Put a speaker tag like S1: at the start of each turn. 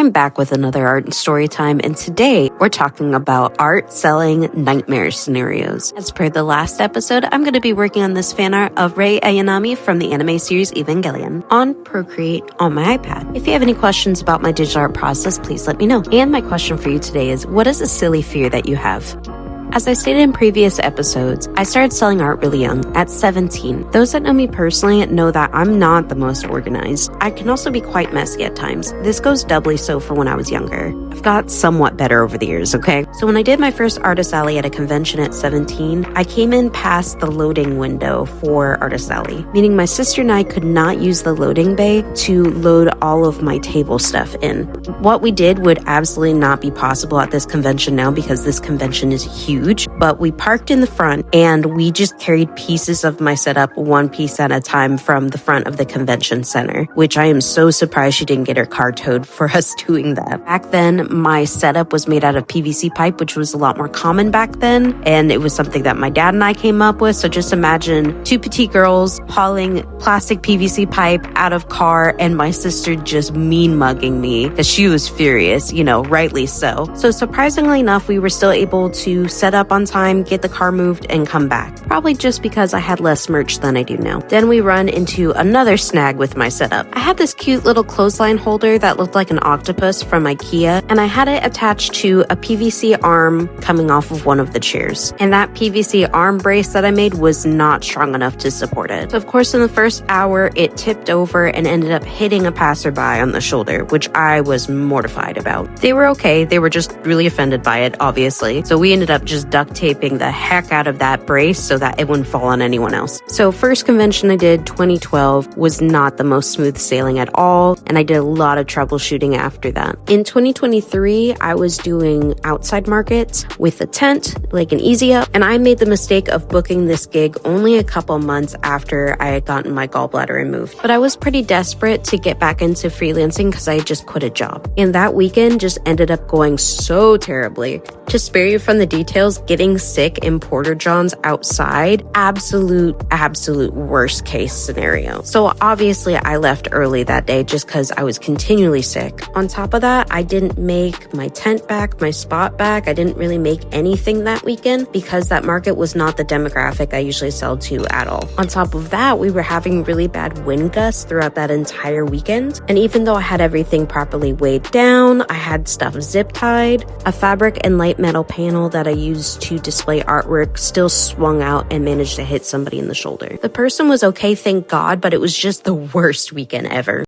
S1: I'm back with another art and story time, and today we're talking about art selling nightmare scenarios. As per the last episode, I'm going to be working on this fan art of Rei Ayanami from the anime series Evangelion on Procreate on my iPad. If you have any questions about my digital art process, please let me know. And my question for you today is, what is a silly fear that you have? As I stated in previous episodes, I started selling art really young, at 17. Those that know me personally know that I'm not the most organized. I can also be quite messy at times. This goes doubly so for when I was younger. I've got somewhat better over the years, okay? So when I did my first Artist Alley at a convention at 17, I came in past the loading window for Artist Alley, meaning my sister and I could not use the loading bay to load all of my table stuff in. What we did would absolutely not be possible at this convention now because this convention is huge. But we parked in the front and we just carried pieces of my setup one piece at a time from the front of the convention center, which I am so surprised she didn't get her car towed for us doing that. Back then, my setup was made out of PVC pipe, which was a lot more common back then. And it was something that my dad and I came up with. So just imagine two petite girls hauling plastic PVC pipe out of car and my sister just mean mugging me because she was furious, rightly so. So surprisingly enough, we were still able to set up on time, get the car moved, and come back. Probably just because I had less merch than I do now. Then we run into another snag with my setup. I had this cute little clothesline holder that looked like an octopus from IKEA, and I had it attached to a PVC arm coming off of one of the chairs. And that PVC arm brace that I made was not strong enough to support it. So of course, in the first hour, it tipped over and ended up hitting a passerby on the shoulder, which I was mortified about. They were okay. They were just really offended by it, obviously. So we ended up just duct taping the heck out of that brace so that it wouldn't fall on anyone else. So first convention I did, 2012, was not the most smooth sailing at all, and I did a lot of troubleshooting after that. In 2023, I was doing outside markets with a tent, like an Easy Up, and I made the mistake of booking this gig only a couple months after I had gotten my gallbladder removed. But I was pretty desperate to get back into freelancing because I had just quit a job. And that weekend just ended up going so terribly. To spare you from the details, getting sick in Porta Johns outside, absolute worst case scenario. So obviously I left early that day just because I was continually sick. On top of that, I didn't make my tent back, my spot back. I didn't really make anything that weekend because that market was not the demographic I usually sell to at all. On top of that, we were having really bad wind gusts throughout that entire weekend. And even though I had everything properly weighed down, I had stuff zip tied, a fabric and light metal panel that I used to display artwork still swung out and managed to hit somebody in the shoulder. The person was okay, thank God, but it was just the worst weekend ever.